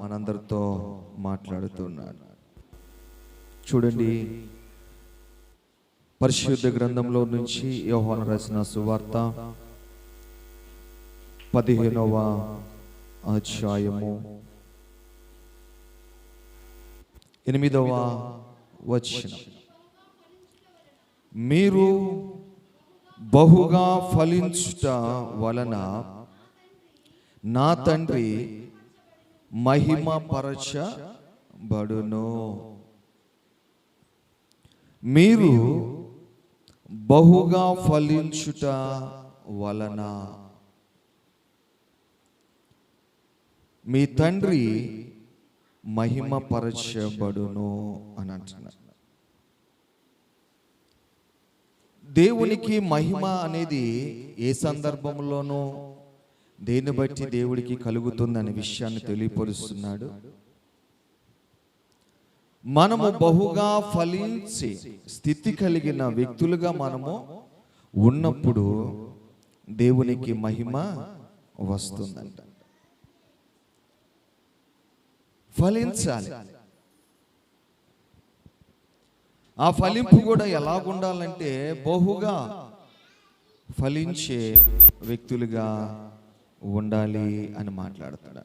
మనందరితో మాట్లాడుతున్నాడు. చూడండి, పరిశుద్ధ గ్రంథంలో నుంచి యోహాను రాసిన సువార్త 15వ అధ్యాయము 8వ వచనం. మీరు బహుగా ఫలించుట వలన నా తండ్రి మహిమపరచబడును. మీరు బహుగా ఫలించుట వలన మీ తండ్రి మహిమపరచబడును అని అంటున్నారు. దేవునికి మహిమ అనేది ఏ సందర్భంలోనూ దేన్ని బట్టి దేవుడికి కలుగుతుందనే విషయాన్ని తెలియపరుస్తున్నాడు. మనము బహుగా ఫలించే స్థితి కలిగిన వ్యక్తులుగా మనము ఉన్నప్పుడు దేవునికి మహిమ వస్తుందంట. ఫలించాలి. ఆ ఫలింపు కూడా ఎలాగుండాలంటే బహుగా ఫలించే వ్యక్తులుగా ఉండాలి అని మాట్లాడుతాడు.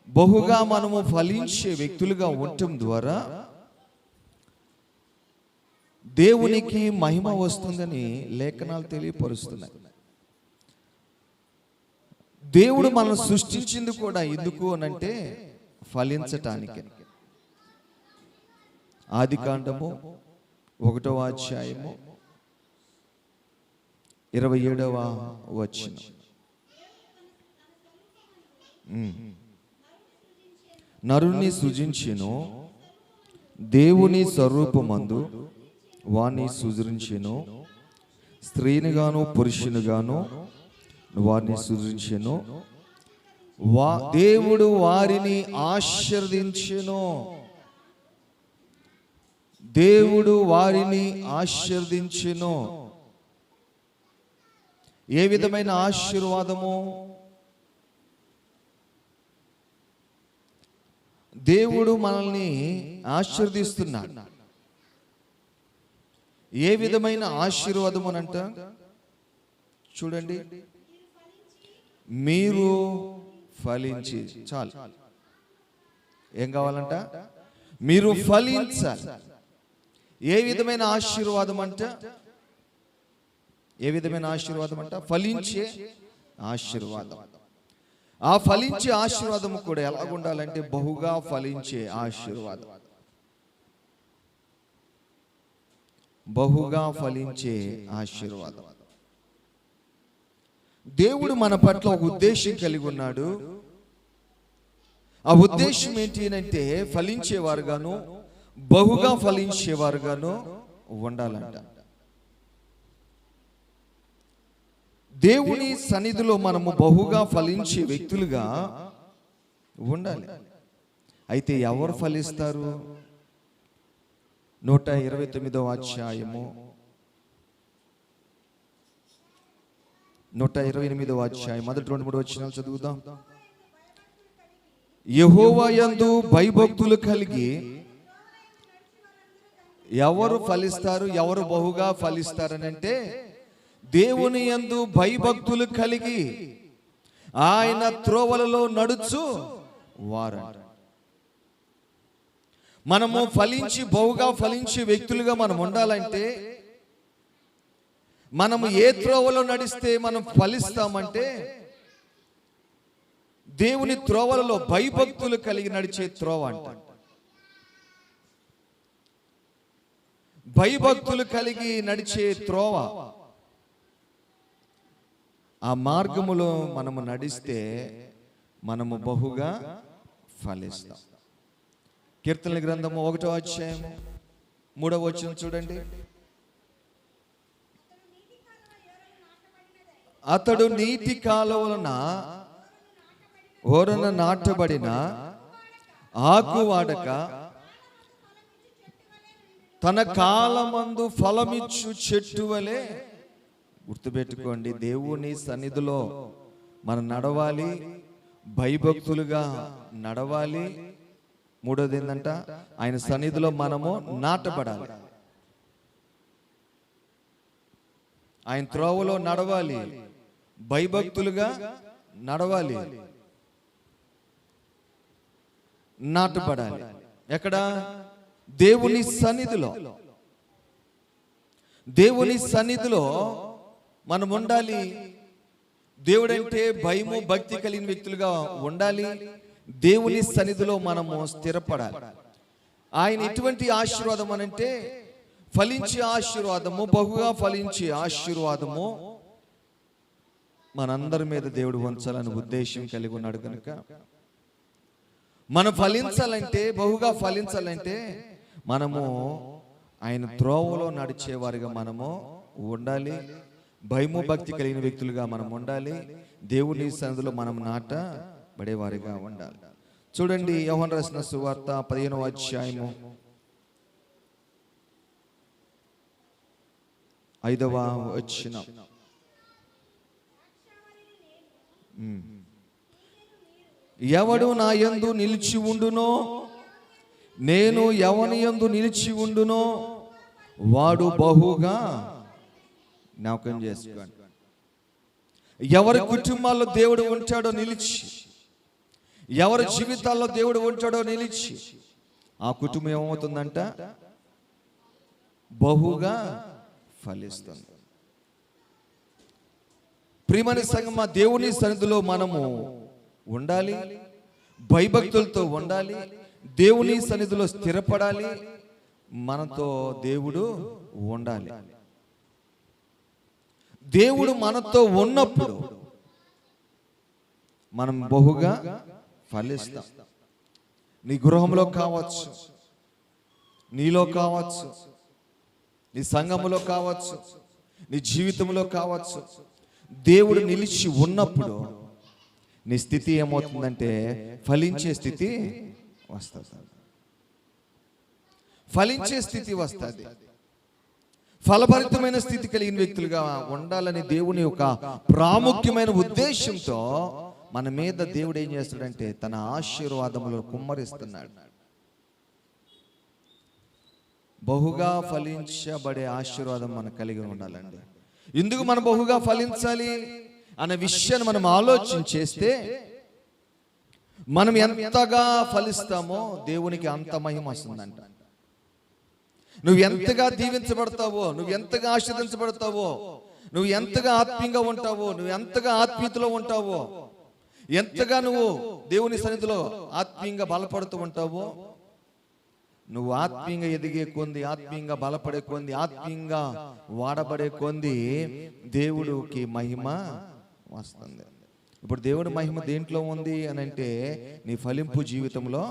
బహుగా మనము ఫలించే వ్యక్తులుగా ఉండటం ద్వారా దేవునికి మహిమ వస్తుందని లేఖనాలు తెలియపరుస్తున్నాయి. దేవుడు మనం సృష్టించింది కూడా ఎందుకు అనంటే ఫలించటానికి. ఆదికాండము 1వ అధ్యాయము 27వ వచనం. నరుని సృజించెను, దేవుని స్వరూపమందు వాణ్ణి సృజించెను, స్త్రీనిగాను పురుషునిగాను వారిని సృజించెను. దేవుడు వారిని ఆశీర్వదించెను. దేవుడు వారిని ఆశీర్వదించెను. ఏ విధమైన ఆశీర్వాదము? దేవుడు మనల్ని ఆశీర్వదిస్తున్నాడు. ఏ విధమైన ఆశీర్వాదం అనంట చూడండి, మీరు ఫలించి చాలు. ఏం కావాలంట? మీరు ఫలించాలి. ఏ విధమైన ఆశీర్వాదం అంట? ఏ విధమైన ఆశీర్వాదం అంట? ఫలించే ఆశీర్వాదం. ఆ ఫలించే ఆశీర్వాదం కూడా ఎలాగుండాలంటే బహుగా ఫలించే ఆశీర్వాదం. బహుగా ఫలించే ఆశీర్వాదం. దేవుడు మన పట్ల ఒక ఉద్దేశం కలిగి ఉన్నాడు. ఆ ఉద్దేశం ఏంటి అంటే ఫలించేవారుగాను బహుగా ఫలించేవారుగాను ఉండాలంట. దేవుని సన్నిధిలో మనము బహుగా ఫలించే వ్యక్తులుగా ఉండాలి. అయితే ఎవరు ఫలిస్తారు? 129వ అధ్యాయము 128వ అధ్యాయం మొదటి 2-3 వచనాలు చదువుదాం. యెహోవా యందు భయభక్తులు కలిగి ఎవరు ఫలిస్తారు? ఎవరు బహుగా ఫలిస్తారనంటే దేవుని యందు భయభక్తులు కలిగి ఆయన త్రోవలలో నడుచు వారు. మనము ఫలించి బహుగా ఫలించే వ్యక్తులుగా మనం ఉండాలంటే మనము ఏ త్రోవలో నడిస్తే మనం ఫలిస్తామంటే దేవుని త్రోవలలో భయభక్తులు కలిగి నడిచే త్రోవ అంట. భయభక్తులు కలిగి నడిచే త్రోవ, ఆ మార్గములో మనము నడిస్తే మనము బహుగా ఫలిస్తాం. కీర్తనల గ్రంథము 1వ అధ్యాయం 3వ వచనం చూడండి. అతడు నీటి కాలువలన ఓరన నాటబడిన ఆకు వాడక తన కాలమందు ఫలమిచ్చు చెట్టు వలె. గుర్తుపెట్టుకోండి, దేవుని సన్నిధిలో మనం నడవాలి, భయభక్తులుగా నడవాలి. మూడోది ఏంటంట, ఆయన సన్నిధిలో మనము నాటబడాలి. ఆయన త్రోవలో నడవాలి, భయభక్తులుగా నడవాలి, నాటబడాలి. ఎక్కడ? దేవుని సన్నిధిలో. దేవుని సన్నిధిలో మనం ఉండాలి. దేవుడంటే భయము భక్తి కలిగిన వ్యక్తులుగా ఉండాలి. దేవుని సన్నిధిలో మనము స్థిరపడాలి. ఆయన ఎటువంటి ఆశీర్వాదం అనంటే ఫలించే ఆశీర్వాదము, బహుగా ఫలించే ఆశీర్వాదము మనందరి మీద దేవుడు ఉంచాలని ఉద్దేశం కలిగి ఉన్నాడు కనుక మనం ఫలించాలంటే, బహుగా ఫలించాలంటే మనము ఆయన త్రోవలో నడిచేవారిగా మనము ఉండాలి. భయము భక్తి కలిగిన వ్యక్తులుగా మనం ఉండాలి. దేవుని సన్నిధిలో మనం నాటబడేవారిగా ఉండాలి. చూడండి, యోహాను రాసిన సువార్త 15వ అధ్యాయము 5వ వచనం. ఎవడు నా యందు నిలిచి ఉండునో, నేను ఎవని యందు నిలిచి ఉండునో వాడు బహుగా జ్ఞాపకం చేసుకోండి. ఎవరి కుటుంబాల్లో దేవుడు ఉంటాడో నిలిచి, ఎవరి జీవితాల్లో దేవుడు ఉంటాడో నిలిచి, ఆ కుటుంబం ఏమవుతుందంట? బహుగా ఫలిస్తుంది. ప్రియమైన సంగమా, దేవుని సన్నిధిలో మనము ఉండాలి, భయభక్తులతో ఉండాలి, దేవుని సన్నిధిలో స్థిరపడాలి, మనతో దేవుడు ఉండాలి. దేవుడు మనతో ఉన్నప్పుడు మనం బహుగా ఫలిస్తాం. నీ గృహంలో కావచ్చు, నీలో కావచ్చు, నీ సంఘములో కావచ్చు, నీ జీవితంలో కావచ్చు, దేవుడు నిలిచి ఉన్నప్పుడు నీ స్థితి ఏమవుతుందంటే ఫలించే స్థితి వస్తుంది. ఫలించే స్థితి వస్తుంది. ఫలభరితమైన స్థితి కలిగిన వ్యక్తులుగా ఉండాలని దేవుని యొక్క ప్రాముఖ్యమైన ఉద్దేశంతో మన మీద దేవుడు ఏం చేస్తాడంటే తన ఆశీర్వాదములను కుమ్మరిస్తున్నాడు. బహుగా ఫలించబడే ఆశీర్వాదం మనం కలిగి ఉండాలండి. ఎందుకు మనం బహుగా ఫలించాలి అనే విషయాన్ని మనం ఆలోచన చేస్తే, మనం ఎంతగా ఫలిస్తామో దేవునికి అంత మహిమ వస్తుందంట. నువ్వు ఎంతగా దీవించబడతావో, నువ్వు ఎంతగా ఆశీర్వదించబడతావో, నువ్వు ఎంతగా ఆత్మీయంగా ఉంటావో, నువ్వు ఎంతగా ఆత్మీయతలో ఉంటావో, ఎంతగా నువ్వు దేవుని సన్నిధిలో ఆత్మీయంగా బలపడుతూ ఉంటావో, నువ్వు ఆత్మీయంగా ఎదిగే కొంది, ఆత్మీయంగా బలపడే కొంది, ఆత్మీయంగా వాడబడే కొంది దేవుడికి మహిమ వస్తుంది. ఇప్పుడు దేవుడి మహిమ దేంట్లో ఉంది అని అంటే నీ ఫలింపు జీవితంలో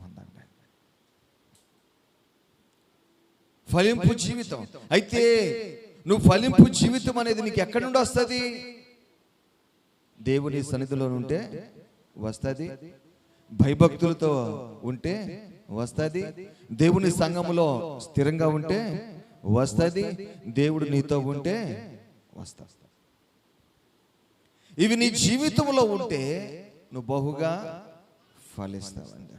ఉందండి. ఫలింపు జీవితం. అయితే నువ్వు ఫలింపు జీవితం అనేది నీకు ఎక్కడి నుండి వస్తుంది? దేవుని సన్నిధిలో ఉంటే వస్తుంది, భయభక్తులతో ఉంటే వస్తుంది, దేవుని సంఘములో స్థిరంగా ఉంటే వస్తుంది, దేవుడు నీతో ఉంటే వస్తుంది. ఇవి నీ జీవితంలో ఉంటే నువ్వు బహుగా ఫలిస్తావండి.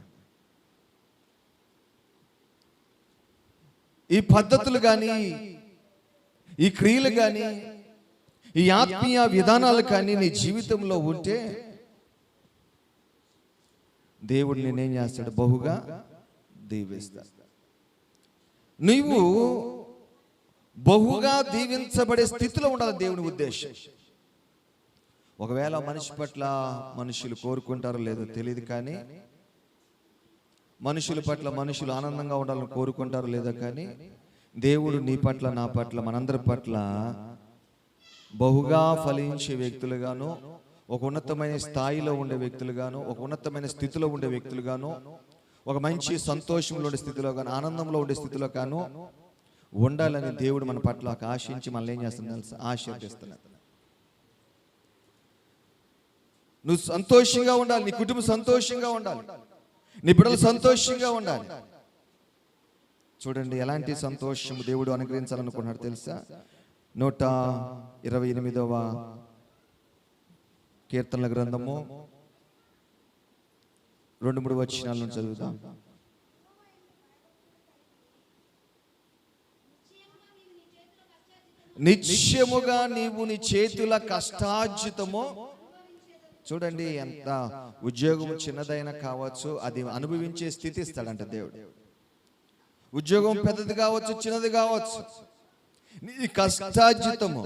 ఈ పద్ధతులు కానీ, ఈ క్రియలు కానీ, ఈ ఆత్మీయ విధానాలు కానీ నీ జీవితంలో ఉంటే దేవుడు నేనేం చేస్తాడు? బహుగా దీవిస్తాడు. నీవు బహుగా దీవించబడే స్థితిలో ఉండాలి దేవుని ఉద్దేశం. ఒకవేళ మనిషి పట్ల మనుషులు కోరుకుంటారో లేదో తెలియదు, కానీ మనుషుల పట్ల మనుషులు ఆనందంగా ఉండాలని కోరుకుంటారో లేదో, కానీ దేవుడు నీ పట్ల, నా పట్ల, మనందరి పట్ల బహుగా ఫలించే వ్యక్తులుగాను, ఒక ఉన్నతమైన స్థాయిలో ఉండే వ్యక్తులుగాను, ఒక ఉన్నతమైన స్థితిలో ఉండే వ్యక్తులుగాను, ఒక మంచి సంతోషంలో ఉండే స్థితిలో గాను, ఆనందంలో ఉండే స్థితిలో గాను ఉండాలని దేవుడు మన పట్ల ఆశించి మనల్ని ఏం చేస్తున్నాడు? ఆశీర్వదిస్తున్నాడు. నువ్వు సంతోషంగా ఉండాలి, నీ కుటుంబం సంతోషంగా ఉండాలి, నీ బిడ్డలు సంతోషంగా ఉండాలి. చూడండి ఎలాంటి సంతోషం దేవుడు అనుగ్రహించాలనుకున్నాడు తెలుసా? 128వ కీర్తనల గ్రంథము 2-3 వచనాలను చదువుదాం. నిశ్చయముగా నీవు నీ చేతుల కష్టార్జితము. చూడండి, ఎంత ఉద్యోగం చిన్నదైనా కావచ్చు, అది అనుభవించే స్థితి ఇస్తాడంట దేవుడు. ఉద్యోగం పెద్దది కావచ్చు, చిన్నది కావచ్చు, నీ కష్టార్జితము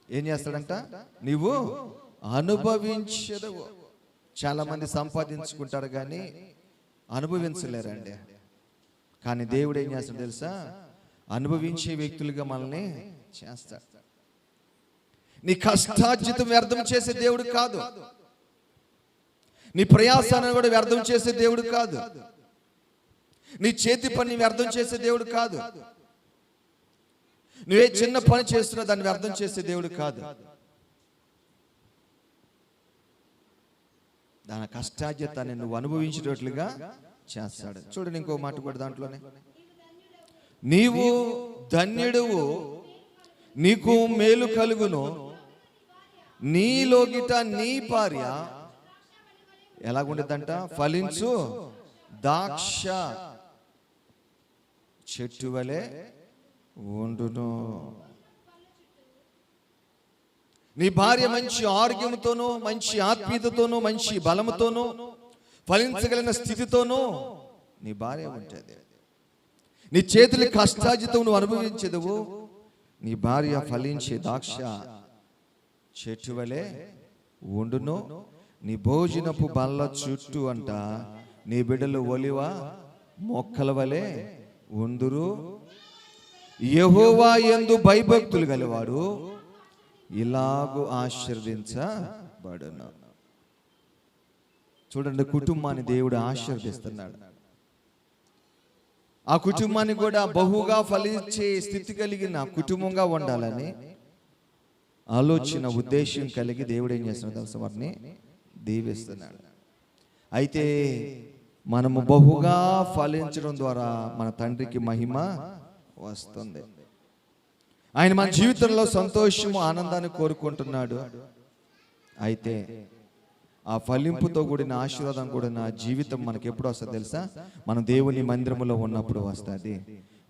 ఏం చేస్తాడంట? నీవు అనుభవించదవు. చాలా మంది సంపాదించుకుంటారు కానీ అనుభవించలేరండి. కానీ దేవుడు ఏం చేస్తాడు తెలుసా? అనుభవించే వ్యక్తులుగా మనల్ని చేస్తాడు. నీ కష్టార్జితం వ్యర్థం చేసే దేవుడు కాదు. నీ ప్రయాసాన్ని కూడా వ్యర్థం చేసే దేవుడు కాదు. నీ చేతి పని వ్యర్థం చేసే దేవుడు కాదు. నువ్వే చిన్న పని చేస్తున్నా దాన్ని వ్యర్థం చేసే దేవుడు కాదు. దాని కష్టార్జితాన్ని నువ్వు అనుభవించేటట్లుగా చేస్తాడు. చూడండి, ఇంకో మాట కూడా దాంట్లోనే, నీవు ధన్యుడువు, నీకు మేలు కలుగును, నీలోగిట నీ భార్య ఎలాగుండదంట? ఫలించు ద్రాక్ష చెట్టు వలె ఉండును. నీ భార్య మంచి ఆరోగ్యంతోనూ, మంచి ఆత్మీయతతోనూ, మంచి బలముతోనూ, ఫలించగలిగిన స్థితితోనూ నీ భార్య ఉంటుంది. నీ చేతుల కష్టార్జితం నువ్వు అనుభవించదువు, నీ భార్య ఫలించే ద్రాక్ష చెట్టు వలె ఉండును. నీ భోజనపు బల్ల చుట్టూ అంట నీ బిడ్డలు ఒలివ మొక్కల వలె ఉందురు. యెహోవా యందు భయభక్తులు గలవాడు ఇలాగు ఆశీర్వదించబడును. చూడండి, కుటుంబాన్ని దేవుడు ఆశీర్వదిస్తున్నాడు. ఆ కుటుంబాన్ని కూడా బహుగా ఫలించే స్థితి కలిగిన కుటుంబంగా ఉండాలని ఆలోచన, ఉద్దేశం కలిగి దేవుడు ఏం చేస్తున్నాడు తెలుసా? వారిని దీవిస్తున్నాడు. అయితే మనము బహుగా ఫలించడం ద్వారా మన తండ్రికి మహిమ వస్తుంది. ఆయన మన జీవితంలో సంతోషము, ఆనందాన్ని కోరుకుంటున్నాడు. అయితే ఆ ఫలింపుతో కూడిన ఆశీర్వాదం కూడా నా జీవితం మనకి ఎప్పుడు వస్తుంది తెలుసా? మనం దేవుని మందిరంలో ఉన్నప్పుడు వస్తుంది,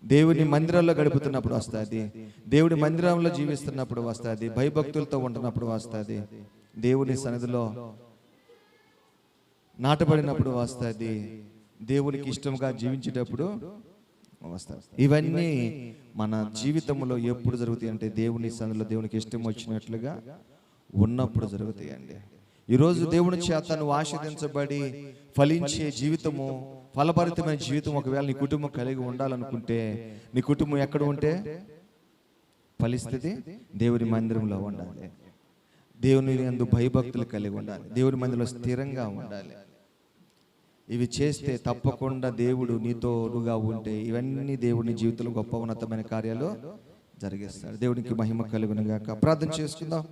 దేవుని మందిరంలో గడుపుతున్నప్పుడు వస్తుంది, దేవుడి మందిరంలో జీవిస్తున్నప్పుడు వస్తుంది, భయభక్తులతో ఉంటున్నప్పుడు వస్తుంది, దేవుని సన్నిధిలో నాటబడినప్పుడు వస్తుంది, దేవునికి ఇష్టంగా జీవించేటప్పుడు వస్తుంది. ఇవన్నీ మన జీవితంలో ఎప్పుడు జరుగుతాయి అంటే దేవుని సన్నిధిలో దేవునికి ఇష్టం వచ్చినట్లుగా ఉన్నప్పుడు జరుగుతాయండి. ఈరోజు దేవుని చేత నువ్వు ఆశీర్వదించబడి ఫలించే జీవితము, ఫలభరితమైన జీవితం ఒకవేళ నీ కుటుంబం కలిగి ఉండాలనుకుంటే, నీ కుటుంబం ఎక్కడ ఉంటే ఫలిస్తుంది? దేవుని మందిరంలో ఉండాలి, దేవుని యందు భయభక్తులు కలిగి ఉండాలి, దేవుని మందిరంలో స్థిరంగా ఉండాలి. ఇవి చేస్తే తప్పకుండా దేవుడు నీతోగా ఉంటే ఇవన్నీ దేవుని జీవితంలో గొప్ప ఉన్నతమైన కార్యాలు జరిగిస్తాడు. దేవునికి మహిమ కలుగును గాక. ప్రార్థన చేసుకుందాం.